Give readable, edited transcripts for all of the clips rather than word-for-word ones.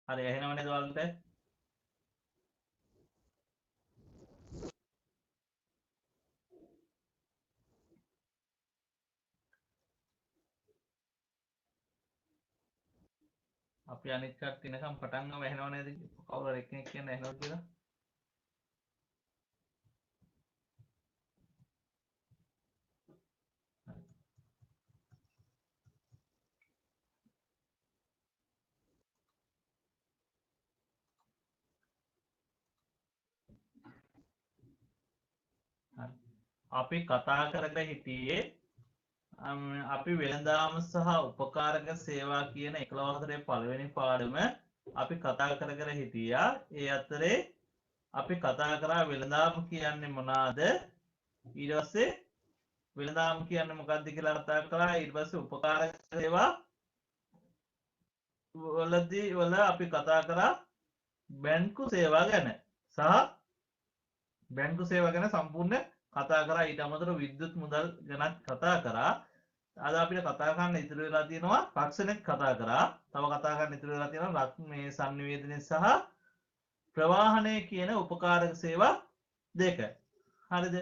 හරි ඇහෙනවනේද ඔයාලට? අපි අනිත් කට්ටිය එනකම් පටන් ගමු. ඇහෙනව නේද? කවුරු හරි එක්කෙනෙක් කියන්න ඇහෙනවද කියලා? හරි. අපි කතා කරගෙන හිටියේ අපි වෙළඳාම සහ උපකාරක සේවා කියන 11 හතරේ පළවෙනි පාඩම අපි කතා කර හිටියා. ඒ අතරේ අපි කතා කරා වෙළඳාම කියන්නේ මොනවාද? ඊට පස්සේ වෙළඳාම කියන්නේ මොකක්ද කියලා කතා කරා. ඊට පස්සේ උපකාරක සේවා වල අපි කතා කරා බැංකු සේවා ගැන සහ බැංකු සේවා ගැන සම්පූර්ණ කතා කරා. ඊට අමතරව විද්‍යුත් මුදල් ගැනත් කතා කරා. අද අපිට කතා කරන්න ඉතුරු වෙලා තියෙනවා රක්ෂණෙත් කතා කරා. තව කතා කරන්න ඉතුරු වෙලා තියෙනවා මේ sannivedana සහ ප්‍රවාහනය කියන උපකාරක සේවා දෙක. හරිද?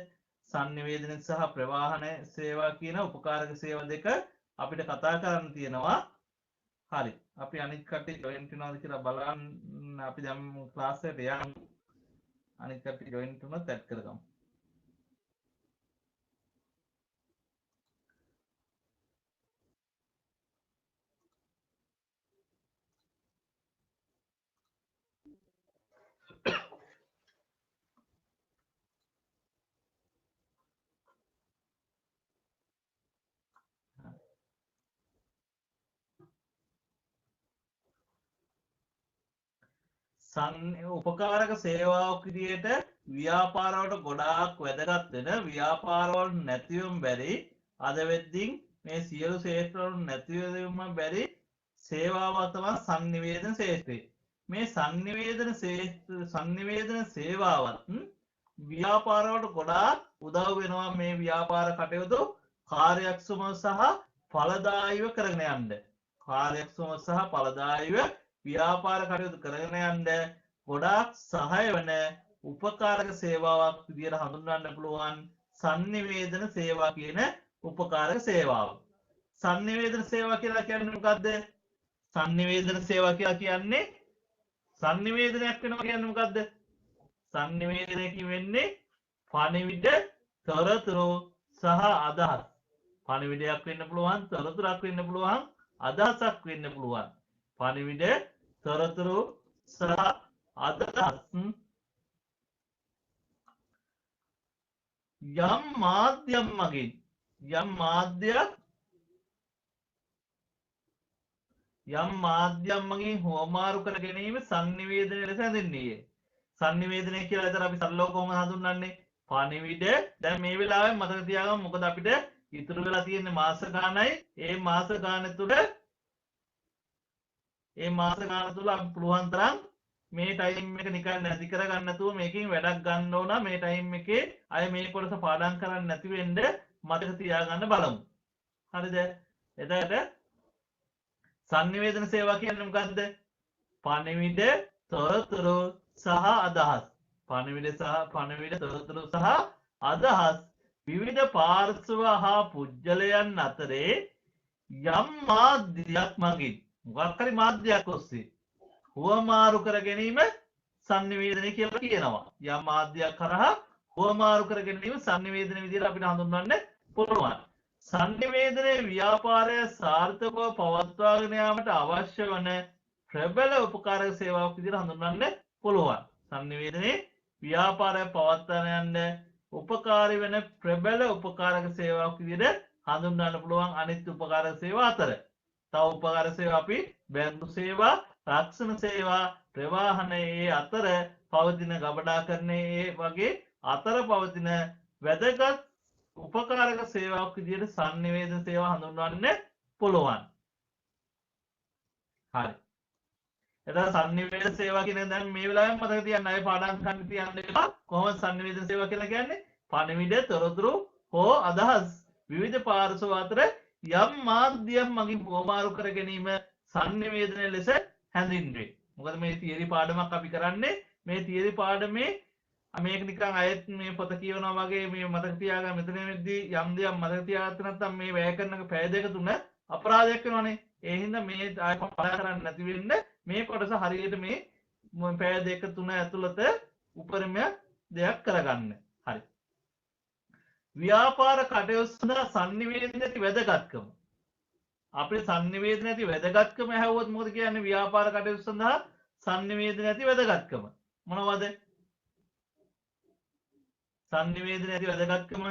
sannivedana සහ ප්‍රවාහන සේවා කියන උපකාරක සේවා දෙක අපිට කතා කරන්න තියෙනවා. හරි. අපි අනිත් කට්ටිය ජොයින් වෙනවද කියලා බලන්න. අපි දැන් ක්ලාස් එකට යමු. අනිත් කට්ටිය ජොයින් වුණොත් ඇඩ් කරගමු. උපකාරක සේවාවක් විදියට ව්‍යාපාරවලට ගොඩාක් වැදගත් වෙන ව්‍යාපාරවල නැතිවම බැරි අද වෙද්දී මේ සියලු ක්ෂේත්‍රවල නැතිවම බැරි සේවාව තමයි sannivedana ක්ෂේත්‍රය. මේ sannivedana සේවාවත් ව්‍යාපාරවලට ගොඩාක් උදව් වෙනවා මේ ව්‍යාපාර කටයුතු කාර්යක්ෂමව සහ ඵලදායීව කරගෙන යන්න. කාර්යක්ෂමව සහ ඵලදායීව ව්‍යාපාර කටයුතු කරගෙන යන්න ගොඩාක් සහාය වෙන උපකාරක සේවාවක් විදියට හඳුන්වන්න පුළුවන් sannivedana සේවා කියන උපකාරක සේවාව. sannivedana සේවා කියලා කියන්නේ මොකද්ද? sannivedana සේවා කියලා කියන්නේ sannivedanaයක් වෙනවා කියන්නේ මොකද්ද? sannivedana වෙන්නේ පණිවිඩ, තොරතුරු සහ අදහස්. පණිවිඩයක් වෙන්න පුළුවන්, තොරතුරක් වෙන්න පුළුවන්, අදහසක් වෙන්න පුළුවන්. පණිවිඩ, තොරතුරු සහ අදහස් යම් මාධ්‍යයක් මගින් යම් මාධ්‍යයක් මගින් හුවමාරු කර ගැනීම sannivedana ලෙස හැඳින්වීය. sannivedana කියලා විතර අපි සරලව කොහොමද හඳුන්වන්නේ? පණිවිඩ. දැන් මේ වෙලාවේ මතක තියාගන්න මොකද අපිට ඉතුරු වෙලා තියෙන්නේ මාස ගානයි. ඒ මාස ගාන තුල අපි පුළුවන් තරම් මේ ටයිම් එක නිකන් නැති කරගන්න නැතුව මේකෙන් වැඩක් ගන්න ඕන. මේ ටයිම් එකේ අය මේ කොටස පාඩම් කරන්න නැති වෙන්න මතක තියාගන්න බලමු. හරිද? එතකොට sannivedana සේවා කියන්නේ මොකද්ද? පණිවිඩ, තොරතුරු සහ අදහස්. පණිවිඩ, තොරතුරු සහ අදහස් විවිධ පාර්ශ්ව හා පුජ්‍යලයන් අතරේ යම් මාධ්‍යයක් මගින් මොකක් හරි මාධ්‍යයක් ඔස්සේ හුවමාරු කර ගැනීම sannivedana කියලා කියනවා. යම් මාධ්‍යයක් කරහා හුවමාරු කර ගැනීම sannivedana විදිහට අපිට හඳුන්වන්න පුළුවන්. sannivedana ව්‍යාපාරය සාර්ථකව පවත්වාගෙන යාමට අවශ්‍ය වන ප්‍රබල උපකාරක සේවාවක් විදිහට හඳුන්වන්න පුළුවන්. sannivedana ව්‍යාපාරය පවත්වාගෙන යන්න උපකාරී වෙන ප්‍රබල උපකාරක සේවාවක් විදිහට හඳුන්වන්න පුළුවන් අනිත් උපකාරක සේවා අතර. තව උපකාරක සේවා අපි බැංකු සේවා, රක්ෂණ සේවා, ප්‍රවාහනයේ අතර පවතින ගබඩාකරණයේ වගේ අතර පවතින වැදගත් උපකාරක සේවාවක් විදිහට sannivedana සේවා හඳුන්වන්න පුළුවන්. හරි. එතකොට sannivedana සේවා කියන දැන් මේ වෙලාවෙම මතක තියන්න අය පාඩම් කරන්න තියන්න එපා. කොහොමද sannivedana සේවා කියලා කියන්නේ? පණිවිඩ, තොරතුරු හෝ අදහස් විවිධ පාර්ශ්ව අතර යම් මාධ්‍යයක් මගින් හුවමාරු කර ගැනීම sannivedana ලෙස හැඳින්වේ. මොකද මේ තියරි පාඩමක් අපි කරන්නේ මේ තියරි පාඩමේ මේක නිකන් අයත් මේ පොත කියවනවා වගේ මේ මතක තියාගන්න මෙතන වෙද්දී යම් දෙයක් මතක තියාගත්තේ නැත්නම් මේ වැය කරන පැය දෙක තුන අපරාධයක් වෙනවනේ. ඒ හින්දා මේ ආයෙ පාඩම් කරන්න නැති වෙන්න මේ කොටස හරියට මේ පැය දෙක තුන ඇතුළත උපරිම දෙයක් කරගන්න. හරි. ව්‍යාපාර කටයුතු සඳහා sannivedana ඇති වැදගත්කම. අපේ sannivedana ඇති වැදගත්කම ඇහුවොත් මොකද කියන්නේ? ව්‍යාපාර කටයුතු සඳහා sannivedana ඇති වැදගත්කම. මොනවද? sannivedana ඇති වැදගත්කම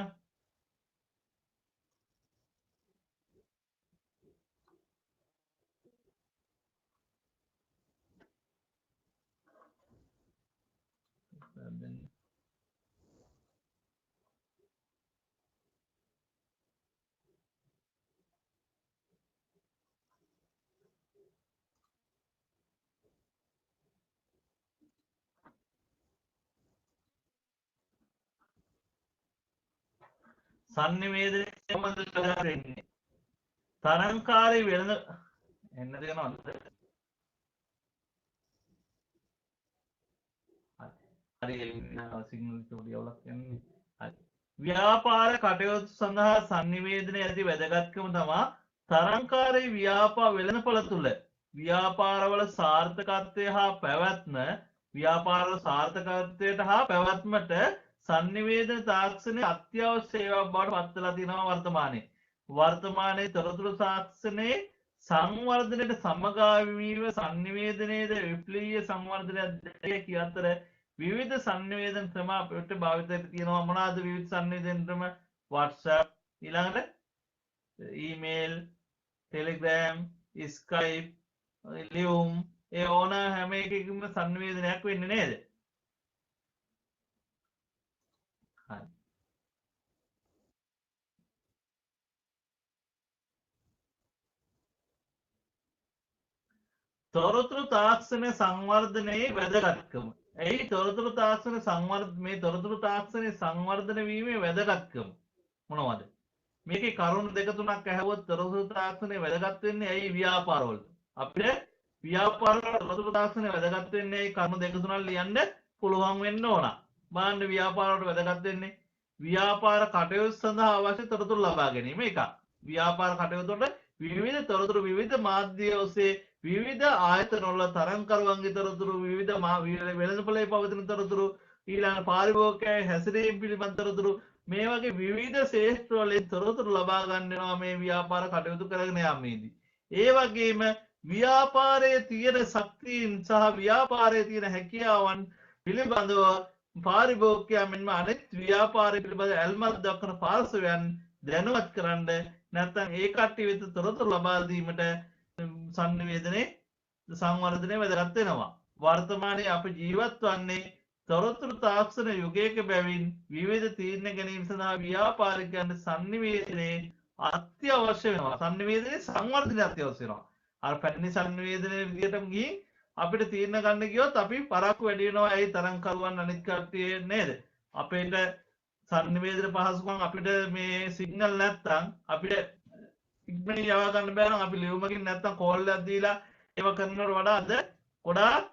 sannivedana කොහොමද කරන්නේ? තරංකාරී වෙළඳ එන්න දෙනවද? හරි සිග්නල් චෝඩියවලක් යන්නේ. හරි. ව්‍යාපාර කටයුතු සඳහා sannivedana ඇති වැදගත්කම තමයි තරංකාරී ව්‍යාපාර වෙළඳපොළ තුල ව්‍යාපාරවල සාර්ථකත්වය හා පැවැත්ම ව්‍යාපාරවල සාර්ථකත්වයට හා පැවැත්මට sannivedana තාක්ෂණය අත්‍යවශ්‍ය සේවාවක් බවට පත් වෙලා තියෙනවා වර්තමානයේ. වර්තමානයේ තොරතුරු තාක්ෂණයේ සංවර්ධනයට සමගාමීව sannivedanයේද විප්ලවීය සංවර්ධනයක් කිය අතර විවිධ sannivedana ක්‍රම අපිට භාවිතයට තියෙනවා. මොනවාද විවිධ sannivedana ක්‍රම? WhatsApp, ඊළඟට email, Telegram, Skype, Loom, ඒ ඕන හැම එකකම sannivedanaයක් වෙන්නේ නේද? හරි. තොරතුරු තාක්ෂණ සංවර්ධනයේ වැදගත්කම. ඇයි තොරතුරු තාක්ෂණ මේ තොරතුරු තාක්ෂණය සංවර්ධන වීමේ වැදගත්කම මොනවද? මේකේ කරුණු දෙක තුනක් ඇහුවොත් තොරතුරු තාක්ෂණය වැදගත් වෙන්නේ ඇයි ව්‍යාපාරවලට? අපිට ව්‍යාපාරවල තොරතුරු තාක්ෂණය වැදගත් වෙන්නේ ඇයි? කරුණු දෙක තුනක් ලියන්න පුළුවන් වෙන්න ඕන. බලන්න ව්‍යාපාරවලට වැදගත් වෙන්නේ ව්‍යාපාර කටයුතු සඳහා අවශ්‍ය තොරතුරු ලබා ගැනීම එකක්. ව්‍යාපාර කටයුතු වලට විවිධ තොරතුරු විවිධ මාධ්‍ය ඔස්සේ විවිධ ආයතනවල තරංකරුවන්ගේ තොරතුරු විවිධ වෙළඳපොළේ පවතින තොරතුරු ඊළඟ පාරිභෝගිකයන් හැසිරීම පිළිබඳ තොරතුරු මේ වගේ විවිධ ක්ෂේත්‍ර වලින් තොරතුරු ලබා ගන්නවා මේ ව්‍යාපාර කටයුතු කරගෙන යාමේදී. ඒ වගේම ව්‍යාපාරයේ තියෙන ශක්තියින් සහ ව්‍යාපාරයේ තියෙන හැකියාවන් පිළිබඳව පාරිභෝගිකයන් මෙන්ම අනෙක් ව්‍යාපාරය පිළිබඳ ඇල්මක් දක්වන පාර්ශවයන් දැනුවත් කරන්න නැත්නම් ඒ කට්ටිය වෙත තොරතුරු ලබා දීමට sannivedanaye සංවර්ධනය වැදගත් වෙනවා. වර්තමානයේ අපි ජීවත් වන්නේ තොරතුරු තාක්ෂණ යුගයක බැවින් විවිධ තීරණ ගැනීම සඳහා ව්‍යාපාරිකයන්ට sannivedanaye අත්‍යවශ්‍ය වෙනවා. sannivedanaye සංවර්ධනය අත්‍යවශ්‍ය වෙනවා. අර පැරණි sannivedanaye විදියටම ගිහින් අපිට තීරණ ගන්න ගියොත් අපි පරක්කු වැඩි වෙනවා. ඇයි තරංකරුවන් අනිත් කට්ටිය නේද? අපේට sannivedana පහසුකම් අපිට මේ සිග්නල් නැත්තම් අපිට ඉක්මනින් යවා ගන්න බෑ නම් අපි ලියුමකින් නැත්තම් කෝල් එකක් දීලා ඒව කරනවට වඩා අද ගොඩාක්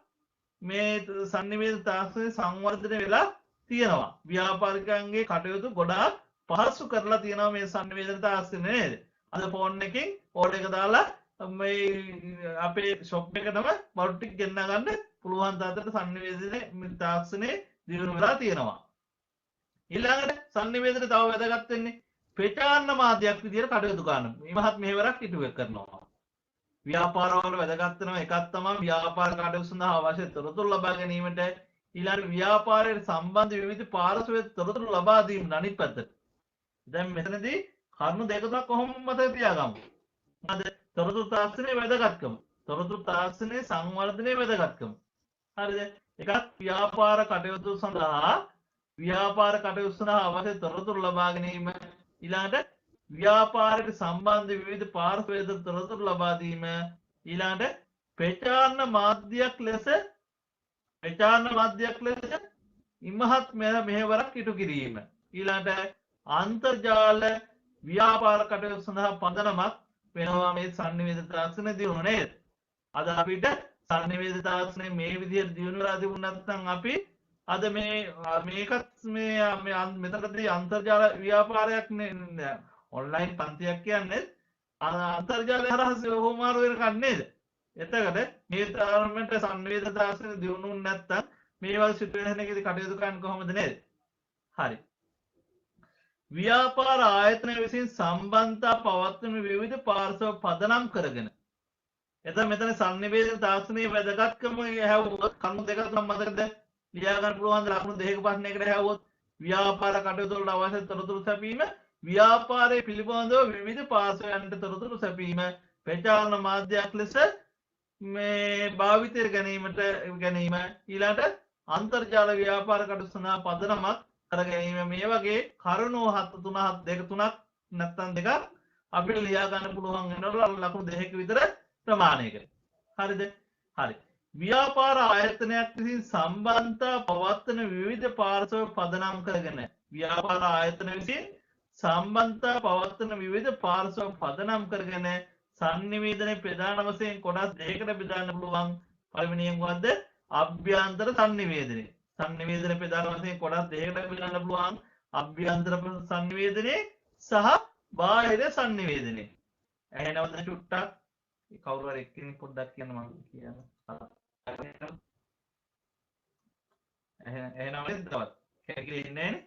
මේ sannivedana තාක්ෂණය සංවර්ධනය වෙලා තියෙනවා. ව්‍යාපාරිකයන්ගේ කටයුතු ගොඩාක් පහසු කරලා තියෙනවා මේ sannivedana තාක්ෂණය නේද? අද ෆෝන් එකකින් ඕඩර් එක දාලා මේ අපේ ෂොප් එකටම බඩු ටික ගෙන්න ගන්න පුළුවන් තරමට sannivedana තාක්ෂණය දියුණු වෙලා තියෙනවා. ඊළඟට sannivedana තව වැදගත් වෙන්නේ ප්‍රචාරණ මාධ්‍යයක් විදිහට කටයුතු කරන ඉමහත් මෙහෙවරක් ඉටු කරනවා. ව්‍යාපාරවල වැදගත් වෙනවා එකක් තමයි ව්‍යාපාර කටයුතු සඳහා අවශ්‍ය තොරතුරු ලබා ගැනීමට ඊළඟ ව්‍යාපාරයට සම්බන්ධ විවිධ පාර්ශව තොරතුරු ලබා දීම අනිත් පැත්තට. දැන් මෙතනදී කරුණු දෙක තුනක් කොහොම මතක තියාගමු. මොකද තොරතුරු තාක්ෂණයේ වැදගත්කම. තොරතුරු තාක්ෂණයේ සංවර්ධනයේ වැදගත්කම. හරිද? එකක් ව්‍යාපාර කටයුතු සඳහා අවශ්‍ය තොරතුරු ලබා ගැනීම ඊළඟට ව්‍යාපාරයට සම්බන්ධ විවිධ පාර්ශවයන් තොරතුරු ලබා දීම ඊළඟට ප්‍රචාරණ මාධ්‍යයක් ලෙස ඉමහත් මෙහෙවරක් ඉටු කිරීම ඊළඟට අන්තර්ජාල ව්‍යාපාර කටයුතු සඳහා පදනමක් වෙනවා මේ sannivedana තාක්ෂණය දියුණුව නේද? අද අපිට සංනිවේද තාක්ෂණය මේ විදිහට දියුණු වෙලා තිබුණ නැත්නම් අපි අද මේකත් මේ මෙතනදී අන්තර්ජාල ව්‍යාපාරයක් නේ ඔන්ලයින් පන්තියක් කියන්නේ අන්තර්ජාලය හරහා හොමාරු වෙන එකක් නේද? එතකොට මේ තරමට සංවේද තාක්ෂණය දියුණු නැත්නම් මේ වගේ සිටුේෂන් එකේදී කටයුතු කරන්නේ කොහොමද නේද? හරි. ව්‍යාපාර ආයතන විසින් සම්බන්ධතා පවත්වන විවිධ පාර්ශ්ව පදනම් කරගෙන එතන මෙතන සංනිවේදන තාක්ෂණයේ වැදගත්කම හැවුවොත් කරුණු දෙකක් නම් මතකද ලියා ගන්න පුළුවන් ද ලකුණු දෙකක ප්‍රශ්නයකට හැවුවොත් ව්‍යාපාර කටයුතු වලට අවශ්‍ය තොරතුරු සැපීම ව්‍යාපාරයේ පිළිබඳව විවිධ පාර්ශ්වයන්ට තොරතුරු සැපීම ප්‍රචාරණ මාධ්‍යයක් ලෙස මේ භාවිතයට ගැනීම ඊළඟට අන්තර්ජාල ව්‍යාපාර කටයුතු සඳහා පදනමක් කර ගැනීම මේ වගේ කරුණු 3 නැත්නම් දෙකක් අපිට ලියා ගන්න පුළුවන් වෙනවා ලකුණු දෙකක විතර ප්‍රමාණයකට. හරිද? හරි. ව්‍යාපාර ආයතනයක් විසින් සම්බන්ධතා පවත්වන විවිධ පාර්ශ්ව පදනම් කරගෙන ව්‍යාපාර ආයතන විසින් සම්බන්ධතා පවත්වන විවිධ පාර්ශ්ව පදනම් කරගෙන සංනිවේදනයේ ප්‍රධාන වශයෙන් කොටස් දෙකකට බෙදන්න පුළුවන්. පළවෙනියෙන් මොකද්ද? අභ්‍යන්තර සංනිවේදනය. සංනිවේදනයේ ප්‍රධාන වශයෙන් කොටස් දෙකකට බෙදන්න පුළුවන්. අභ්‍යන්තර සංනිවේදනය සහ බාහිර සංනිවේදනය. එහෙනවද චුට්ටක් කවුරු හරි එක්කෙනෙක් පොඩ්ඩක් කියන්න මම කියන්න. එහෙනම් නේද තවත් කෙනෙක් ඉන්නේ නේ?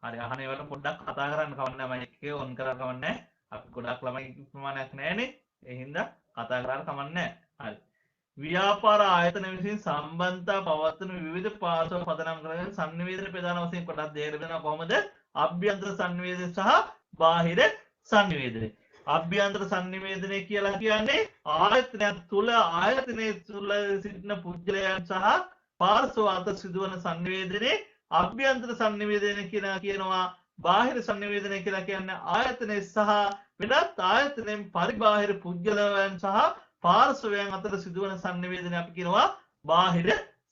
හරි අහන ඒවට පොඩ්ඩක් කතා කරන්න කවන්නේ මම එකේ ඔන් කරලා කවන්නේ අපි ගොඩක් ළමයි ප්‍රමාණයක් නැහැනේ ඒ හින්දා කතා කරලා කවන්නේ හරි ව්‍යාපාර ආයතන විසින් සම්බන්ධතා පවත්වන විවිධ පාර්ශ්ව පදනම් කරගෙන සංනිවේදන ප්‍රධාන වශයෙන් කොටස් දෙකකට බෙදනවා කොහොමද අභ්‍යන්තර සංනිවේදනය සහ බාහිර සංනිවේදනය අභ්‍යන්තර සංනිවේදනය කියලා කියන්නේ ආයතනය තුල සිටින පුද්ගලයන් සහ පාර්ශ්ව අතර සිදුවන සංනිවේදනයේ අභ්‍යන්තර සංනිවේදනය කියනවා බාහිර සංනිවේදනය කියලා කියන්නේ ආයතනයේ සහ වෙනත් ආයතනයෙන් පරිබාහිර පුද්ගලයන් සහ පාර්ශ්වයන් අතර සිදුවන සංනිවේදනය අපි කියනවා බාහිර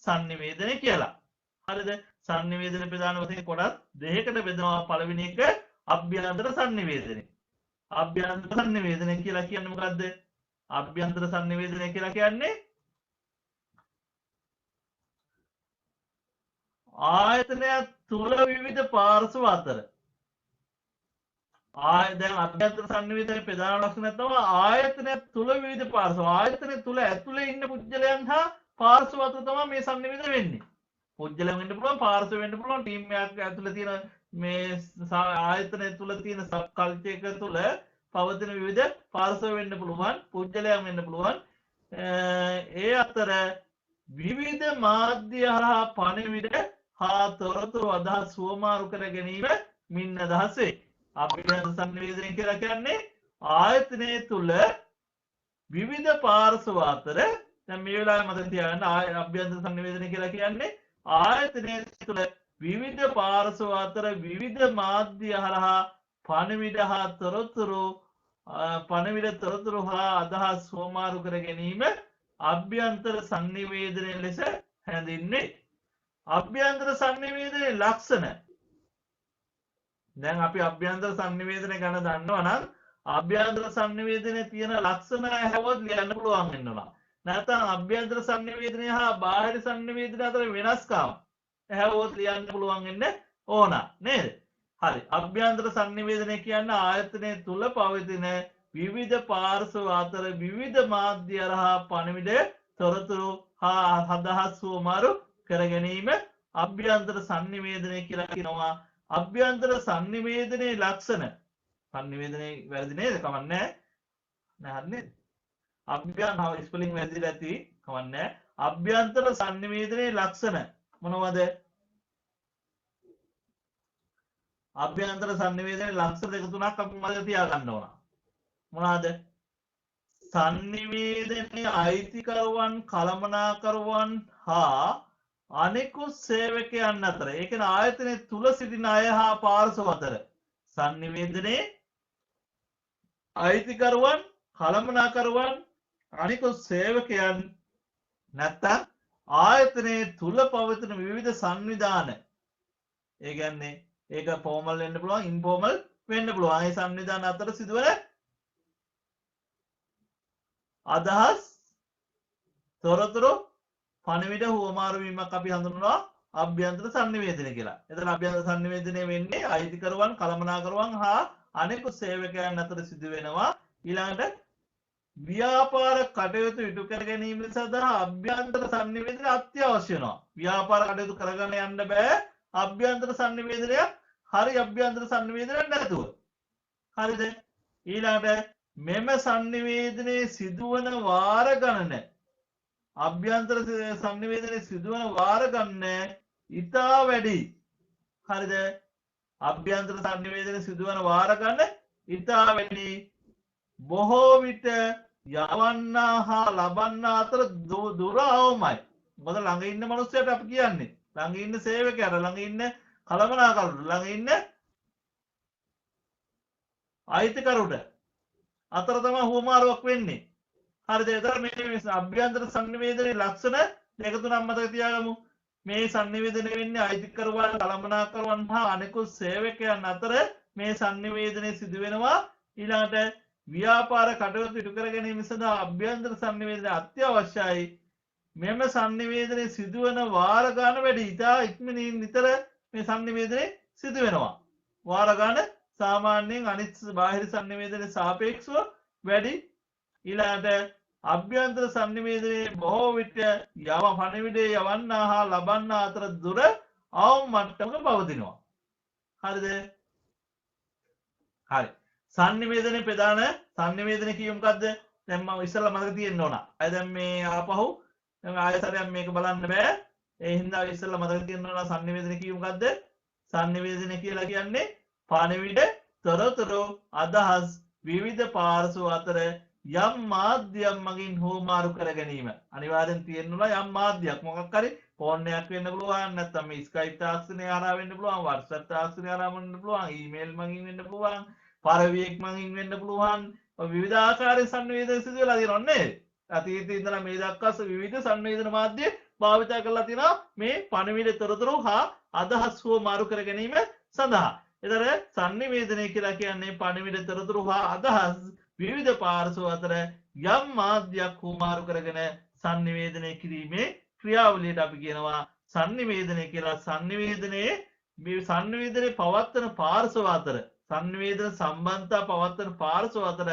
සංනිවේදනය කියලා. හරිද? සංනිවේදන ප්‍රධාන වශයෙන් කොටස් දෙකකට බෙදනවා. පළවෙනි එක අභ්‍යන්තර සංනිවේදනය. අභ්‍යන්තර සංනිවේදනය කියලා කියන්නේ මොකද්ද? අභ්‍යන්තර සංනිවේදනය කියලා කියන්නේ ආයතනය තුල විවිධ පාර්ශ්ව අතර දැන් අභ්‍යන්තර සංනිවේදනයේ ප්‍රධාන ලක්ෂණය තමයි ආයතනය තුල විවිධ පාර්ශ්ව ආයතනය තුල ඇතුලේ ඉන්න පුද්ගලයන් හා පාර්ශ්ව අතර තමයි මේ සංනිවේදනය වෙන්නේ. පුද්ගලයන් වෙන්න පුළුවන් පාර්ශ්ව වෙන්න පුළුවන් ටීම් එකක් ඇතුලේ තියෙන මේ ආයතනය තුල තියෙන සබ් කල්චර් එක තුල පවතින විවිධ පාර්ශ්ව වෙන්න පුළුවන් පුද්ගලයන් වෙන්න පුළුවන්. ඒ අතර විවිධ මාධ්‍ය හරහා පණිවිඩ හා තොරතුරු අදහස් සුවමාරු කර ගැනීම මින් අදහස් වේ. අභ්‍යන්තර සංනිවේදනය කියලා කියන්නේ ආයතනය තුල විවිධ පාර්ශ්ව අතර දැන් මේ වෙලාවේ මතක තියාගන්න අභ්‍යන්තර සංනිවේදනය කියලා කියන්නේ ආයතනය තුල විවිධ පාර්ශ්ව අතර විවිධ මාධ්‍ය හරහා පණිවිඩ තොරතුරු හා අදහස් සුවමාරු කර ගැනීම අභ්‍යන්තර සංනිවේදනය ලෙස හැඳින්වේ. අභ්‍යන්තර සංනිවේදනයේ ලක්ෂණ දැන් අපි අභ්‍යන්තර සංනිවේදනය ගැන දන්නවා නම් අභ්‍යන්තර සංනිවේදනයේ තියෙන ලක්ෂණ හැවොත් ලියන්න පුළුවන් වෙනවා. නැත්නම් අභ්‍යන්තර සංනිවේදනය හා බාහිර සංනිවේදනය අතර වෙනස්කම් හැවොත් ලියන්න පුළුවන් වෙන්න ඕන නේද? හරි. අභ්‍යන්තර සංනිවේදනය කියන්නේ ආයතනය තුල පවතින විවිධ පාර්ශ්ව අතර විවිධ මාධ්‍ය හරහා පණිවිඩ තොරතුරු හා අදහස් සුවමාරු කර ගැනීම අභ්‍යන්තර සංනිවේදනය කියලා කියනවා. අභ්‍යන්තර සංනිවේදනයේ ලක්ෂණ සංනිවේදනයේ වැරදි නේද? කවන්නේ නැහැ නේද? අභ්‍යන්තර ස්පෙලිං වැරදිලා ඇති කවන්නේ. අභ්‍යන්තර සංනිවේදනයේ ලක්ෂණ මොනවද? අභ්‍යන්තර සංනිවේදනයේ ලක්ෂණ දෙක තුනක් අපි මතක තියාගන්න ඕන. මොනවාද? සංනිවේදනයේ අයිතිකරුවන් කළමනාකරුවන් හා අනෙකුත් සේවකයන් අතර ඒ කියන්නේ ආයතනයේ තුල සිටින අය හා පාර්ශ්ව අතර සංනිවේදනයේ අයිතිකරුවන් කළමනාකරුවන් අනෙකුත් සේවකයන් නැත්නම් ආයතනයේ තුල පවතින විවිධ සංවිධාන ඒ කියන්නේ ඒක ෆෝමල් වෙන්න පුළුවන් ඉන්ෆෝමල් වෙන්න පුළුවන්. ඒ සංවිධාන අතර සිදුවන අදහස් තොරතුරු පණිවිඩ හුවමාරු වීමක් අපි හඳුන්වනවා අභ්‍යන්තර සංනිවේදනය කියලා. එතන අභ්‍යන්තර සංනිවේදනය වෙන්නේ අයිතිකරුවන් කළමනාකරුවන් හා අනෙකුත් සේවකයන් අතර සිදු වෙනවා. ඊළඟට ව්‍යාපාර කටයුතු ඉටු කර ගැනීම සඳහා අභ්‍යන්තර සංනිවේදනය අත්‍යවශ්‍ය වෙනවා. ව්‍යාපාර කටයුතු කරගෙන යන්න බෑ අභ්‍යන්තර සංනිවේදනයක් හරි අභ්‍යන්තර සංනිවේදනයක් නැතුව. හරිද? ඊළඟට මෙම සංනිවේදනයේ සිදුවන වාර ගණන අභ්‍යන්තර සංනිවේදනයේ සිදුවන වාර ගණන ඉතා වැඩි. හරිද? අභ්‍යන්තර සංනිවේදනයේ සිදුවන වාර ගණන ඉතා වැඩි. බොහෝ විට යවන්නා හා ලබන්නා අතර දුර අවමයි. මොකද ළඟ ඉන්න මිනිස්සුන්ට අපි කියන්නේ ළඟ ඉන්න සේවකයාට ළඟ ඉන්න කළමනාකරුට ළඟ ඉන්න අයිතිකරුට අතර තමයි හුවමාරුවක් වෙන්නේ. හරිද? ඒතර මේ අභ්‍යන්තර සංනිවේදනයේ ලක්ෂණ දෙක තුනක් මතක තියාගමු. මේ සංනිවේදනය වෙන්නේ අයිතිකරුවන් කළමනාකරුවන් හා අනෙකුත් සේවකයන් අතර මේ සංනිවේදනය සිදු වෙනවා. ඊළඟට ව්‍යාපාර කටයුතු ඉටු කර ගැනීම සඳහා අභ්‍යන්තර සංනිවේදනය අත්‍යවශ්‍යයි. මෙම සංනිවේදනයේ සිදුවන වාර ගාන වැඩි. ඉතා ඉක්මනින් නිතර මේ සංනිවේදනය සිදු වෙනවා. වාර ගාන සාමාන්‍යයෙන් අනිත් බාහිර සංනිවේදනයේ සාපේක්ෂව වැඩි. ඊළඟට අභ්‍යන්තර සංනිවේදනයේ බොහෝ විට පණිවිඩය යවන්නා හා ලබන්නා අතර දුර අවම මට්ටමක පවතිනවා. හරිද? හරි. සංනිවේදනයේ ප්‍රධාන සංනිවේදනය කියමු මොකද්ද? දැන් මම ඉස්සෙල්ලා මතක තියෙන්න ඕන. අය දැන් මේ ආපහු දැන් ආයතරයක් මේක බලන්න බෑ. ඒ හින්දා ඉස්සෙල්ලා මතක තියෙන්න ඕන සංනිවේදනය කියමු මොකද්ද? සංනිවේදනය කියලා කියන්නේ පණිවිඩ තොරතුරු අදහස් විවිධ පාර්ශ්ව අතර යම් මාධ්‍යයක් මගින් හුවමාරු කර ගැනීම. අනිවාර්යෙන් තියෙන්න ඕන යම් මාධ්‍යයක්. මොකක් හරි ෆෝන් එකක් වෙන්න පුළුවන්, නැත්නම් මේ ස්කයිප් තාක්ෂණය හරහා වෙන්න පුළුවන්, WhatsApp තාක්ෂණය හරහා වෙන්න පුළුවන්, ඊමේල් මගින් වෙන්න පුළුවන්, පරවියෙක් මගින් වෙන්න පුළුවන්. විවිධ ආකාරයේ සංවේදන සිදු වෙලා තියෙනවා නේද? අතීතයේ ඉඳලා මේ දක්වා විවිධ සංවේදන මාධ්‍ය භාවිත කරලා තිනවා මේ පණිවිඩ තොරතුරු හා අදහස් හුවමාරු කර ගැනීම සඳහා. එතර සංනිවේදනය කියලා කියන්නේ පණිවිඩ තොරතුරු හා අදහස් විවිධ පාර්ශ්ව අතර යම් මාධ්‍යයක් හුවමාරු කරගෙන සංනිවේදනය කිරීමේ ක්‍රියාවලියට අපි කියනවා සංනිවේදනය කියලා. සංනිවේදනයේ පවත්වන පාර්ශ්ව අතර සංනිවේදන සම්බන්ධතා පවත්වන පාර්ශ්ව අතර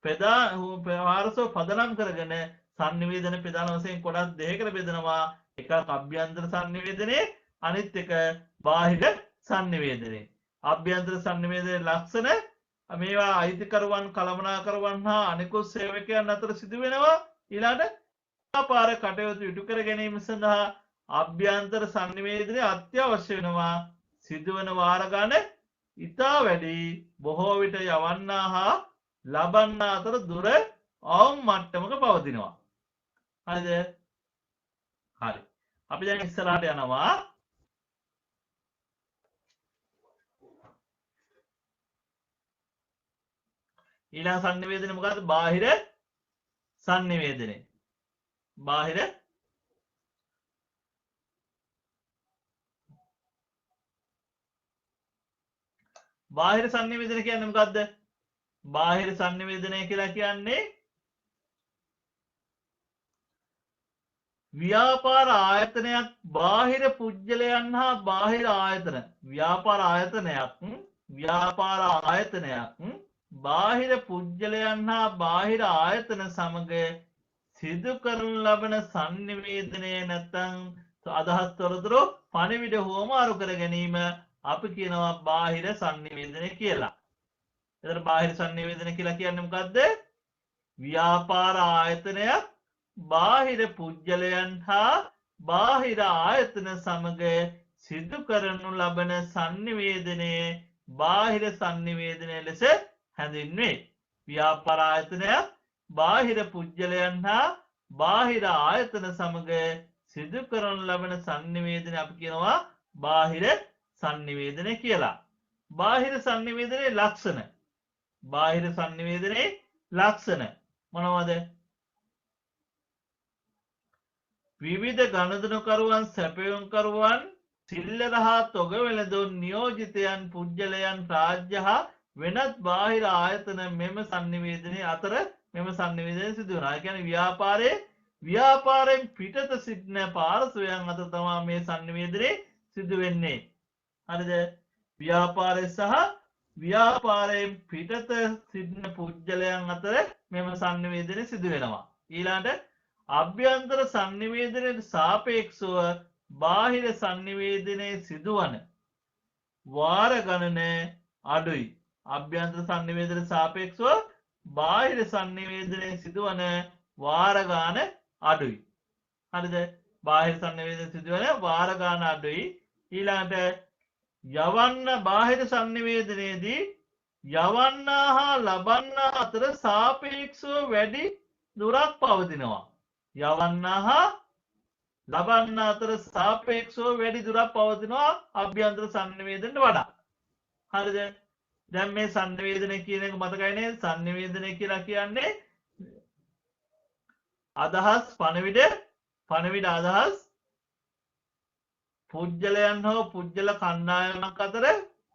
පාර්ශ්ව පදනම් කරගෙන සංනිවේදන ප්‍රධාන වශයෙන් කොටස් දෙකකට බෙදනවා. එකක් අභ්‍යන්තර සංනිවේදනයේ, අනිත් එක බාහිර සංනිවේදනයේ. අභ්‍යන්තර සංනිවේදනයේ ලක්ෂණ මේවා අයිතිකරුවන් කළමනාකරුවන් හා අනෙකුත් සේවකයන් අතර සිදු වෙනවා. ඊළඟට ව්‍යාපාර කටයුතු ඉටු කර ගැනීම සඳහා අභ්‍යන්තර සංනිවේදනය අත්‍යවශ්‍ය වෙනවා. සිදුවන වාර ගණන ඉතා වැඩි. බොහෝ විට යවන්නා හා ලබන්නා අතර දුර අවම මට්ටමක පවතිනවා. හරිද? හරි. අපි දැන් ඉස්සරහට යනවා. ඊළඟ සංනිවේදනය මොකද්ද? බාහිර සංනිවේදනය. බාහිර සංනිවේදනය කියන්නේ මොකද්ද? බාහිර සංනිවේදනය කියලා කියන්නේ ව්‍යාපාර ආයතනයක් බාහිර පුජ්‍යලයන් හා බාහිර ආයතන ව්‍යාපාර ආයතනයක් බාහිර පුජ්‍යලයන් හා බාහිර ආයතන සමග සිදු කරනු ලබන සංනිවේදනය නැත්නම් අදහස් තොරතුරු පණිවිඩ හුවමාරු කර ගැනීම අපි කියනවා බාහිර සංනිවේදනය කියලා. එතන බාහිර සංනිවේදනය කියලා කියන්නේ මොකද්ද? ව්‍යාපාර ආයතනයක් බාහිර පුජ්‍යලයන් හා බාහිර ආයතන සමග සිදු කරනු ලබන සංනිවේදනයේ බාහිර සංනිවේදනය ලෙස හැඳින්වේ. ව්‍යාපාර ආයතනයක් බාහිර පුජ්‍යලයන් හා බාහිර ආයතන සමග සිදු කරනු ලබන සංනිවේදනය අපි කියනවා බාහිර සංනිවේදනය කියලා. බාහිර සංනිවේදනයේ ලක්ෂණ. බාහිර සංනිවේදනයේ ලක්ෂණ මොනවද? විවිධ ගනුදෙනුකරුවන්, සැපයුම්කරුවන්, සිල්ලර හා තොග වෙළඳුන්, නියෝජිතයන්, පුජ්‍යලයන්, රාජ්‍ය හා වෙනත් බාහිර ආයතන මෙම සංනිවේදනයේ අතර මෙම සංනිවේදනය සිදු වෙනවා. ඒ කියන්නේ ව්‍යාපාරයෙන් පිටත සිටින පාර්ශවයන් අතර තමයි මේ සංනිවේදනය සිදු වෙන්නේ. හරිද? ව්‍යාපාරය සහ ව්‍යාපාරයෙන් පිටත සිටින පුද්ගලයන් අතර මෙම සංනිවේදනය සිදු වෙනවා. ඊළඟට අභ්‍යන්තර සංනිවේදනයට සාපේක්ෂව බාහිර සංනිවේදනයේ සිදුවන වාර ගණන අඩුයි. අභ්‍යන්තර සංනිවේදනයට සාපේක්ෂව බාහිර සංනිවේදනයේ සිදුවන වාර ගාන අඩුයි. හරිද? බාහිර සංනිවේදනයේ සිදුවන වාර ගාන අඩුයි. ඊළඟට යවන්න බාහිර සංනිවේදනයේදී යවන්නා හා ලබන්නා අතර සාපේක්ෂව වැඩි දුරක් පවතිනවා. යවන්නා හා ලබන්න අතර සාපේක්ෂව වැඩි දුරක් පවතිනවා අභ්‍යන්තර සංනිවේදනයට වඩා. හරිද? දැන් මේ සංනිවේදනය කියන එක මතකයි නේද? සංනිවේදනය කියලා කියන්නේ අදහස් පණවිඩ අදහස් පුද්ගලයන් හෝ පුද්ගල කණ්ඩායමක් අතර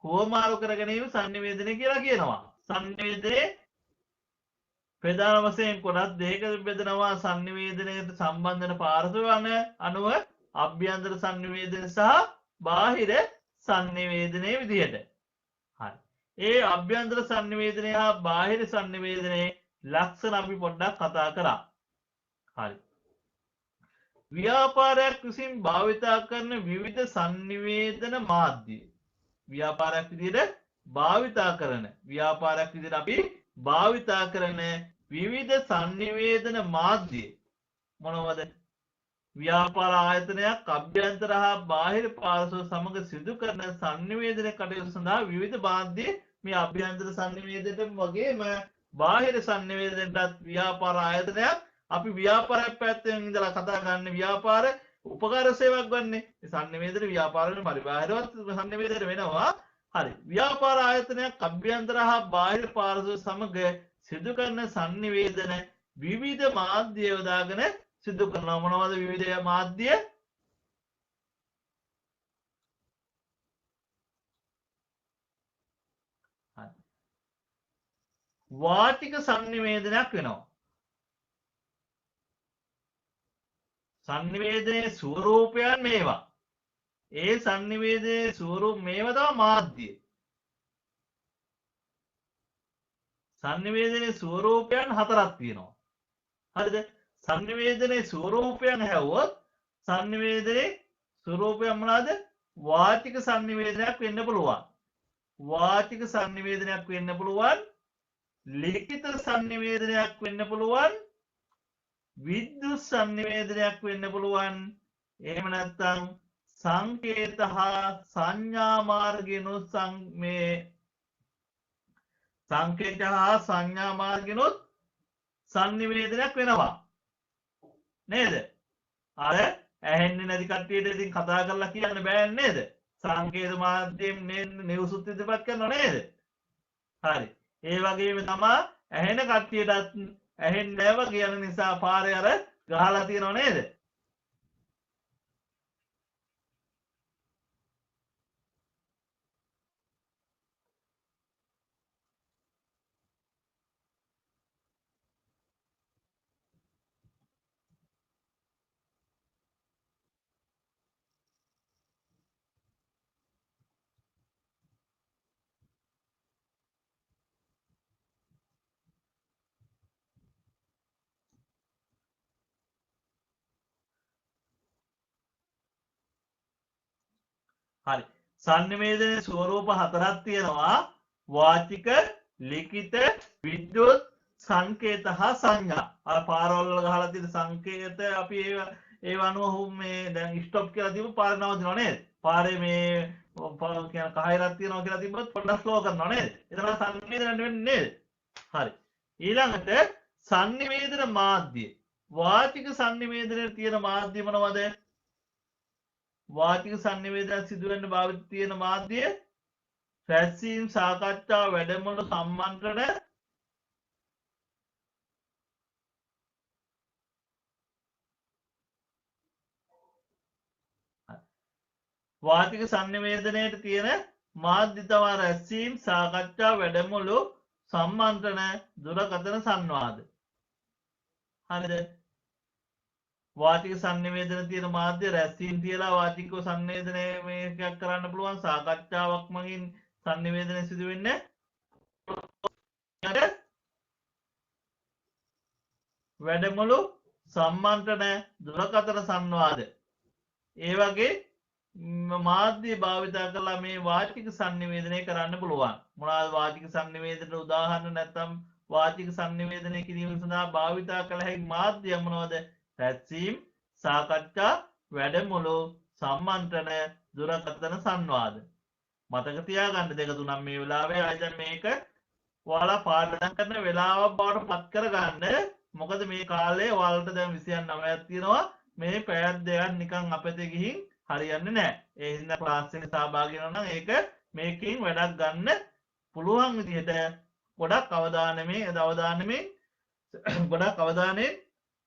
හුවමාරු කර ගැනීම සංනිවේදනය කියලා කියනවා. සංනිවේදනයේ ප්‍රධාන වශයෙන් කොටස් දෙකකට බෙදෙනවා. සංනිවේදනයට සම්බන්ධ වෙන පාර්ශවයන් අනුව අභ්‍යන්තර සංනිවේදනය සහ බාහිර සංනිවේදනයේ විදිහට. හරි. ඒ අභ්‍යන්තර සංනිවේදනය හා බාහිර සංනිවේදනයේ ලක්ෂණ අපි පොඩ්ඩක් කතා කරා. හරි. ව්‍යාපාරයක් විසින් භාවිතා කරන විවිධ සංනිවේදන මාධ්‍ය. ව්‍යාපාරයක් විදිහට භාවිතා අපි භාවිතා කරන විවිධ සංනිවේදන මාධ්‍ය මොනවද? ව්‍යාපාර ආයතනයක් අභ්‍යන්තර හා බාහිර පාර්ශ්ව සමග සිදු කරන සංනිවේදන කටයුතු සඳහා විවිධ මාධ්‍ය මේ අභ්‍යන්තර සංනිවේදනයට වගේම බාහිර සංනිවේදනයටත් ව්‍යාපාර ආයතනයක් අපි ව්‍යාපාරයක් පැත්තෙන් ඉඳලා කතා කරන්නේ ව්‍යාපාර උපකාර සේවයක් ගන්න. සංනිවේදන ව්‍යාපාරවල පරිබාහිරවත් සංනිවේදන වෙනවා. හරි. ව්‍යාපාර ආයතනයක් අභ්‍යන්තර හා බාහිර පාර්ශ්ව සමග සිදු කරන සංනිවේදන විවිධ මාධ්‍ය යොදාගෙන සිදු කරනවා. මොනවද විවිධ මාධ්‍ය? හරි. වාචික සංනිවේදනයක් වෙනවා. සංනිවේදනයේ ස්වරූපයන් මේවා. ඒ සංනිවේදනයේ ස්වරූප මේවා තමයි මාධ්‍ය. සංනිවේදනයේ ස්වරූපයන් හතරක් තියෙනවා. හරිද? සංනිවේදනයේ ස්වරූපයන් හැවුවොත් සංනිවේදනයේ ස්වරූපයන් මොනවාද? වාචික සංනිවේදනයක් වෙන්න පුළුවන්. වාචික සංනිවේදනයක් වෙන්න පුළුවන්. ලිඛිත සංනිවේදනයක් වෙන්න පුළුවන්. විද්‍යුත් සංනිවේදනයක් වෙන්න පුළුවන්. එහෙම නැත්නම් සංකේත හා සංඥා මාර්ගිනුත් සංකේත හා සංඥා මාර්ගිනුත් සංනිවේදනයක් වෙනවා. නේද? අර ඇහෙන්නේ නැති කට්ටියට ඉතින් කතා කරලා කියන්න බෑ නේද? සංකේත මාධ්‍යයෙන් නිවුස් ඉදිරිපත් කරනවා නේද? හරි. ඒ වගේම තමයි ඇහෙන කට්ටියටත් ඇහෙන්නේ නැව කියන නිසා පාරේ අර ගහලා තියෙනව නේද? හරි. සංනිවේදනයේ ස්වරූප හතරක් තියෙනවා. වාචික, ලිඛිත, විද්‍යුත්, සංකේත හා සංඥා. අර පාරවල් වල ගහලා තියෙන සංකේත අපි ඒව අනුව මේ දැන් ස්ටොප් කියලා දීපු පාර නවතිනව නේද? පාරේ මේ කියන කහයිරක් තියෙනවා කියලා තිබ්බොත් පොඩ්ඩක් ස්ලෝ කරනවා නේද? එතන සංනිවේදනය වෙන්නේ නේද? හරි. ඊළඟට සංනිවේදන මාධ්‍ය. වාචික සංනිවේදනයේ තියෙන මාධ්‍ය මොනවද? වාචික සංනිවේදනය සිදුවෙන්න භාවිත තියෙන මාධ්‍ය රැස්වීම්, සාකච්ඡා, වැඩමුළු, සම්මන්ත්‍රණ, වාචික සංනිවේදනයට තියෙන මාධ්‍ය තමයි රැස්වීම්, සාකච්ඡා, වැඩමුළු, සම්මන්ත්‍රණ, දුරකථන සංවාද. හරිද? වාචික සංනිවේදන තියෙන මාධ්‍ය රැස්වීම තියලා වාචිකව සංවේදනය මේකයක් කරන්න පුළුවන් සාකච්ඡාවක් මගින් සංනිවේදනය සිදු වෙන්නේ වැඩමුළු සම්මන්ත්‍රණ දුරකථන සංවාද ඒ වගේ මාධ්‍ය භාවිතා කරලා මේ වාචික සංනිවේදනය කරන්න පුළුවන් මොනවද වාචික සංනිවේදනයට උදාහරණ නැත්නම් වාචික සංනිවේදනය කිරීම සඳහා භාවිතා කළ හැකි මාධ්‍ය මොනවද රැස්වීම සාකච්ඡා වැඩමුළු සම්මන්ත්‍රණ දුරකථන සංවාද මතක තියාගන්න දෙක තුනක් මේ වෙලාවේ ආයෙත් මේක ඔයාලා පාඩම් කරන වෙලාවක් බවට පත් කරගන්න මොකද මේ කාලේ ඔයාලට දැන් 29ක් තියෙනවා මේ පැයක් දෙකක් නිකන් අපතේ ගිහින් හරියන්නේ නැහැ. ඒ හින්දා ක්ලාස් එකේ සහභාගී වෙනවා නම් ඒක මේකෙන් වැඩක් ගන්න පුළුවන් විදිහට ගොඩක් අවධානයෙන්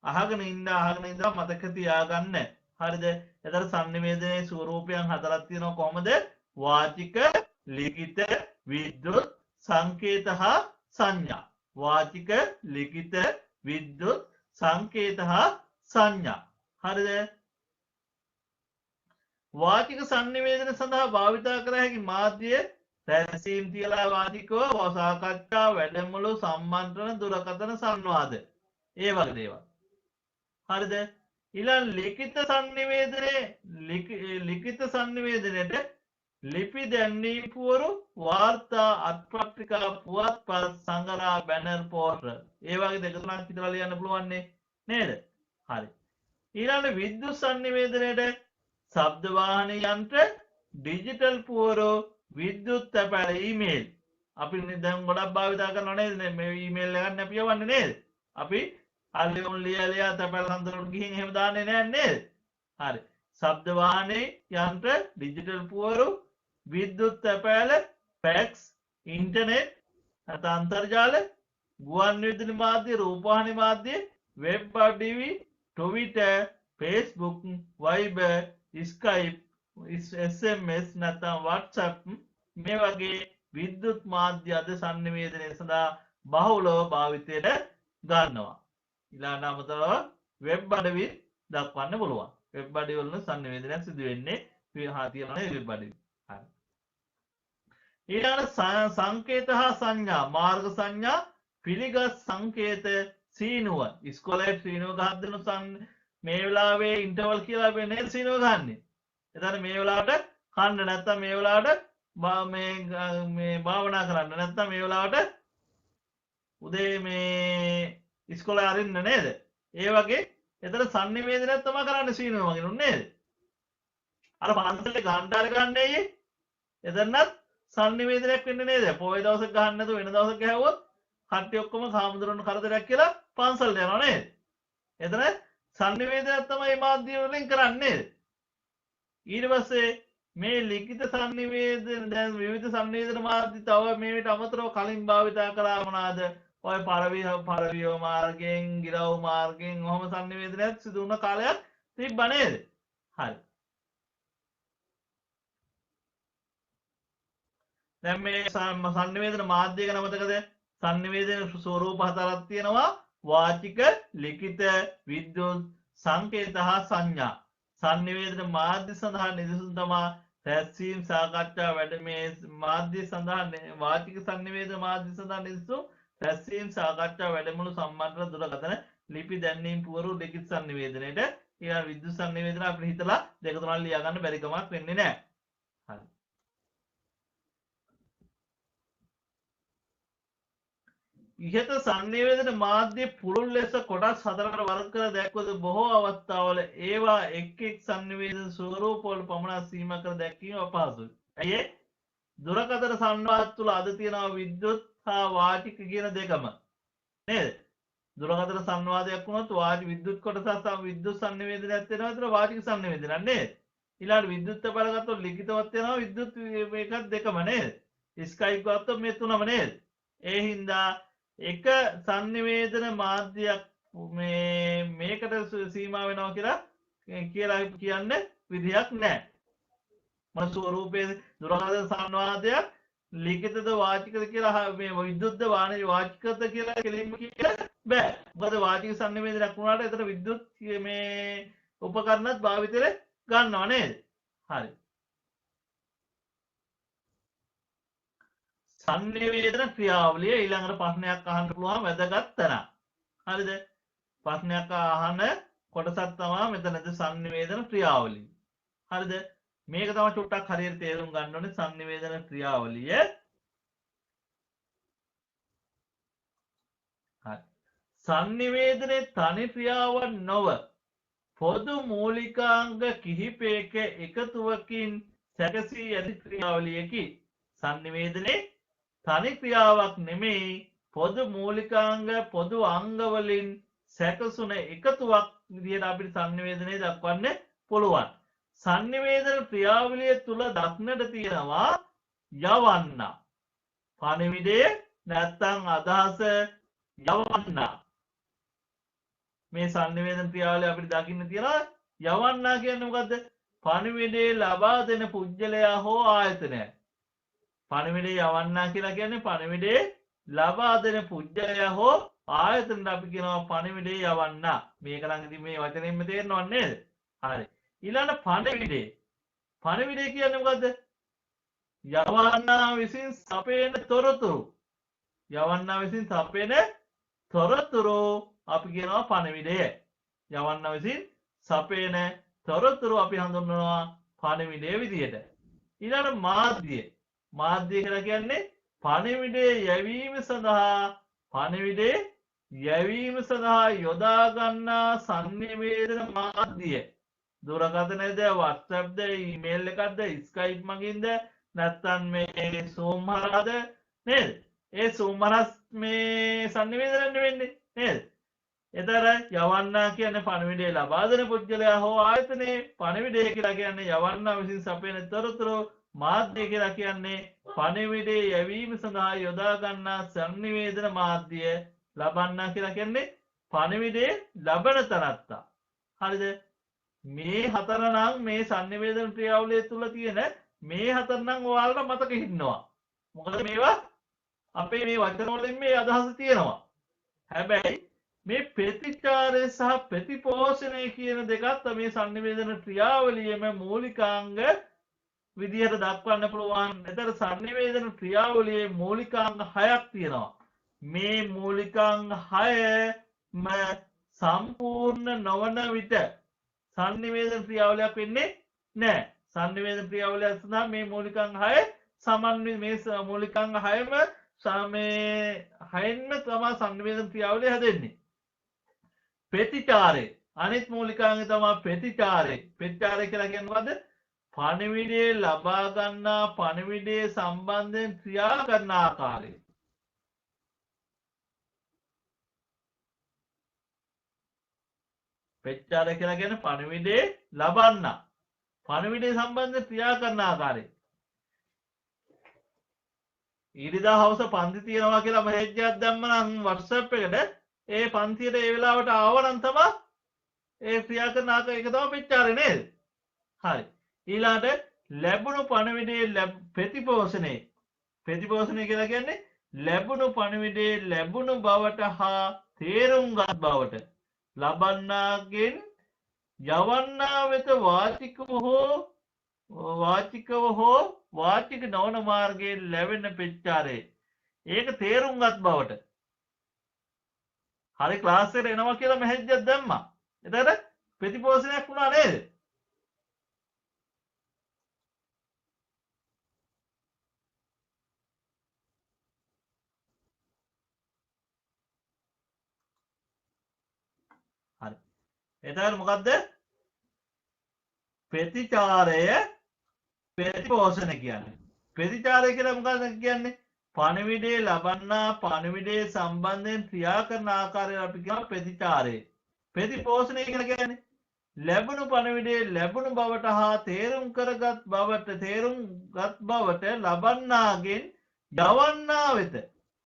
අහගෙන ඉඳලා මතක තියාගන්න. හරිද? එතකොට සංනිවේදනයේ ස්වරූපයන් හතරක් තියෙනවා කොහොමද? වාචික, ලිඛිත, විද්‍යුත්, සංකේත හා සංඥා. වාචික, ලිඛිත, විද්‍යුත්, සංකේත හා සංඥා. හරිද? වාචික සංනිවේදන සඳහා භාවිතා කළ හැකි මාධ්‍ය රැස්වීම තියලා වාචිකව සාකච්ඡා වැඩමුළු සම්මන්ත්‍රණ දුරකථන සංවාද ඒ වගේ දේවල්. හරිද? ඊළඟ ලිඛිත සංනිවේදනයට ලිපි දැන්වීම් පුවරු වාර්තා අත්පත්‍රිකා පුවත්පත් සංගරා බැනර් පෝස්ටර් ඒ වගේ දෙක තුනක් විතර ලියන්න පුළුවන් නේද? හරි. ඊළඟ විද්‍යුත් සංනිවේදනයට ශබ්ද වාහන යන්ත්‍ර ඩිජිටල් පුවරු විද්‍යුත් තැපැල ඊමේල් අපි දැන් ගොඩක් භාවිතා කරනවා නේද මේ ඊමේල් එකක් අපි යවන්නේ නේද අපි අල්ලුම් ලියලා තැපැල හන්දරට ගිහින් එහෙම දාන්නේ නැහැ නේද හරි ශබ්ද වාහනේ යන්ත්‍ර ඩිජිටල් පුවරු විද්‍යුත් තැපැල ෆැක්ස් ඉන්ටර්නෙට් නැත්නම් අන්තර්ජාල ගුවන් විදුලි මාධ්‍ය රූපවාහිනී මාධ්‍ය වෙබ් අඩවි Twitter Facebook Viber Skype SMS නැත්නම් WhatsApp මේ වගේ විද්‍යුත් මාධ්‍ය අද සංනිවේදනය සඳහා බහුලව භාවිතයට ගන්නවා. ඊළඟ අමතරව වෙබ් අඩවි දක්වන්න පුළුවන්. වෙබ් අඩවි වල සංනිවේදනයක් සිදු වෙන්නේ තියෙනවා වෙබ් අඩවි. හරි. ඊළඟ සංකේත හා සංඥා මාර්ග සංඥා පිළිගත් සංකේත සීනුව ඉස්කෝලේ සීනුව ගහක් දෙන මේ වෙලාවේ ඉන්ටර්වල් කියලා වෙන්නේ සීනුව ගන්නේ. එතන මේ වෙලාවට කන්න නැත්තම් මේ වෙලාවට මේ භාවනා කරන්න නැත්තම් මේ වෙලාවට උදේ මේ ඉස්කෝලේ අරින්න නේද? ඒ වගේ එතන සංනිවේදනයක් තමයි කරන්න සීනුව වගේ නේද? අර පන්සලේ ගාන්ටාර ගන්නේයි එතනත් සංනිවේදනයක් වෙන්නේ නේද? පොයේ දවසක් ගහන්න නැතුව වෙන දවසක් ගහුවොත් කට්ටිය ඔක්කොම කාමඳුරන කරදරයක් කියලා පන්සලට යනවා නේද? එතන සංනිවේදනයක් තමයි මාධ්‍ය වලින් කරන්නේ. ඊට පස්සේ මේ ලිඛිත සංනිවේදන දැන් විවිධ සංනිවේදන මාධ්‍ය තව මේකට අමතරව කලින් භාවිතා කළා මොනවාද? ඔය පරවිය මාර්ගයෙන්, ගිරව් මාර්ගයෙන් ඔහොම සංනිවේදනයක් සිදු වුණ කාලයක් තිබ්බා නේද? හරි. දැන් මේ සංනිවේදන මාධ්‍ය ගැන මතකද? සංනිවේදන ස්වරූප හතරක් තියෙනවා. වාචික, ලිඛිත, විද්‍යුත්, සංකේත හා සංඥා. සංනිවේදන මාධ්‍ය සඳහා නිදසුන් තමා රැස්වීම සාකච්ඡා වැඩ මේ මාධ්‍ය සඳහා වාචික සංනිවේදන මාධ්‍ය සඳහා නිදසුන් රැස්වීම සාකච්ඡා වැඩමුළු සම්මන්ත්‍රණ දුරකථන ලිපි දැන්වීම් පුවරු ලිඛිත සංනිවේදනයේට ඊළඟ විද්‍යුත් සංනිවේදන අපිට හිතලා දෙක තුනක් ලියා ගන්න බැරි කමක් වෙන්නේ නැහැ. හරි. ඉහත සංනිවේදන මාධ්‍ය පුළුල් ලෙස කොටස් හතරකට වර්ග කර දැක්වද බොහෝ අවස්ථාවල ඒවා එක් එක් සංනිවේදන ස්වරූපවල පමණක් සීමා කර දැක්වීම අපහසුයි. ඇයි? දුරකථන සංවාද තුළ අද තියෙනවා විද්‍යුත් හා වාචික කියන දෙකම. නේද? දුරකථන සංවාදයක් වුණොත් විද්‍යුත් කොටසක් සහ විද්‍යුත් සංනිවේදනයක් වෙනවා. ඒතර වාචික සංනිවේදනයක් නේද? ඊළඟ විද්‍යුත් තපල ගත්තොත් ලිඛිතවත් වෙනවා විද්‍යුත් මේකත් දෙකම නේද? ස්කයිප් ගත්තොත් මේ තුනම නේද? ඒ හින්දා එක සංනිවේදන මාධ්‍යයක් මේකට සීමා වෙනවා කියලා කියන්න විදියක් නැහැ. මොන ස්වරූපයේ දුරකථන සංවාදයක් ලිඛිතද වාචිකද කියලා මේ විද්‍යුත්ද වාචිකද කියලා කෙලින්ම කියන්න බෑ. මොකද වාචික සංනිවේදනයක් වුණාට එතන විද්‍යුත් මේ උපකරණත් භාවිතයට ගන්නව නේද? හරි. සංනිවේදන ක්‍රියාවලිය ඊළඟට ප්‍රශ්නයක් අහන්න පුළුවන් වැදගත් තැන. හරිද? ප්‍රශ්නයක් අහන කොටසක් තමයි මෙතනදී සංනිවේදන ක්‍රියාවලිය. හරිද? මේක තමයි චුට්ටක් හරියට තේරුම් ගන්න ඕනේ සංනිවේදන ක්‍රියාවලිය. හරි. සංනිවේදනයේ තනි ක්‍රියාවක් නොව පොදු මූලිකාංග කිහිපයක එකතුවකින් සැකසී ඇති ක්‍රියාවලියකි. සංනිවේදනයේ තනි ක්‍රියාවක් නෙමෙයි පොදු මූලිකාංග පොදු අංගවලින් සැකසුන එකතුවක් විදිහට අපිට සංනිවේදනය දක්වන්න පුළුවන්. සංනිවේදන ක්‍රියාවලිය තුල දක්නට තියෙනවා යවන්න. පණිවිඩය නැත්තම් අදහස යවන්න. මේ සංනිවේදන ක්‍රියාවලිය අපිට දකින්න තියෙනවා යවන්න කියන්නේ මොකද්ද? පණිවිඩය ලබා දෙන පුජ්‍යලයා හෝ ආයතනය. පණිවිඩය යවන්න කියලා කියන්නේ පණිවිඩය ලබා දෙන පුජ්‍යලයා හෝ ආයතනට අපි කියනවා පණිවිඩය යවන්න. මේක නම් ඉතින් මේ වචනයෙන්ම තේරෙනව නේද? හරි. ඊළඟ පණිවිඩය. පණිවිඩය කියන්නේ මොකද්ද? යවන්නා විසින් සපයන තොරතුරු. යවන්නා විසින් සපයන තොරතුරු අපි කියනවා පණිවිඩය. යවන්නා විසින් සපයන තොරතුරු අපි හඳුන්වනවා පණිවිඩය විදියට. ඊළඟ මාධ්‍ය. මාධ්‍ය කියලා කියන්නේ පණිවිඩය යැවීම සඳහා යොදා ගන්නා සංනිවේදන මාධ්‍ය. දුරකථනයද WhatsAppද ඊමේල් එකක්ද Skype මගින්ද නැත්නම් මේ Zoom හරහාද නේද? ඒ Zoom හරහා මේ සංනිවේදනය වෙන්නේ නේද? එතර යවන්න කියන්නේ පණිවිඩය ලබා දෙන පුද්ගලයා හෝ ආයතනයේ පණිවිඩය කියලා කියන්නේ යවන්න විසින් සපයන තොරතුරු මාධ්‍ය කියලා කියන්නේ පණිවිඩය යැවීම සඳහා යොදා ගන්නා සංනිවේදන මාධ්‍ය ලබන්න කියලා කියන්නේ පණිවිඩය ලබන තනත්තා. හරිද? මේ හතර නම් මේ සංනිවේදන ක්‍රියාවලිය තුල තියෙන මේ හතර නම් ඔයාලට මතක හිටිනවා. මොකද මේවා අපේ මේ වචන වලින් මේ අදහස තියෙනවා. හැබැයි මේ ප්‍රතිචාරය සහ ප්‍රතිපෝෂණය කියන දෙකත් මේ සංනිවේදන ක්‍රියාවලියේම මූලිකාංග විදිහට දක්වන්න පුළුවන්. එතන සංනිවේදන ක්‍රියාවලියේ මූලිකාංග 6ක් තියෙනවා. මේ මූලිකාංග 6ම සම්පූර්ණ නොවන විට සංනිවේදන ක්‍රියාවලියක් වෙන්නේ නැහැ. සංනිවේදන ක්‍රියාවලිය සඳහා මේ මූලිකාංග 6 සමන්විත මේ මූලිකාංග 6ම සමේ 6න්ම තමයි සංනිවේදන ක්‍රියාවලිය හැදෙන්නේ. ප්‍රතිචාරය අනිත් මූලිකාංගය තමයි ප්‍රතිචාරය. ප්‍රතිචාරය කියලා කියන්නේ මොකද්ද? පණිවිඩය ලබා ගන්නා පණිවිඩය සම්බන්ධයෙන් ක්‍රියා කරන ආකාරය. ප්‍රතිචාරය කියලා කියන්නේ පණිවිඩය ලබන්න. පණිවිඩය සම්බන්ධයෙන් ක්‍රියා කරන ආකාරය. ඊරිදා හවස පන්ති තියනවා කියලා මහේජ්ජයක් දැම්ම නම් WhatsApp එකට ඒ පන්තියට ඒ වෙලාවට ආවනම් තමයි ඒ ක්‍රියා කරන ආකාරය ඒක තමයි ප්‍රතිචාරය නේද? හරි. ඊළඟට ලැබුණු පණිවිඩයේ ප්‍රතිපෝෂණය. ප්‍රතිපෝෂණය කියලා කියන්නේ ලැබුණු පණිවිඩයේ ලැබුණු බවට හා තේරුම්ගත් බවට ලබන්නාගෙන් යවන්නා වෙත වාචිකව හෝ වාචික නොවන මාර්ගයෙන් ලැබෙන ප්‍රතිචාරය. ඒක තේරුම්ගත් බවට. හරි ක්ලාස් එකට එනවා කියලා මැසේජ් දැම්මා. එතකොට ප්‍රතිපෝෂණයක් වුණා නේද? හරි. එතකොට මොකද්ද? ප්‍රතිචාරය ප්‍රතිපෝෂණ කියන්නේ. ප්‍රතිචාරය කියලා මොකක්ද කියන්නේ? පණිවිඩය ලබන්නා පණිවිඩය සම්බන්ධයෙන් ක්‍රියා කරන ආකාරය අපි කියනවා ප්‍රතිචාරය. ප්‍රතිපෝෂණය කියලා කියන්නේ ලැබුණු පණිවිඩය ලැබුණු බවට හා තේරුම්ගත් බවට ලබන්නාගෙන් යවන්නා වෙත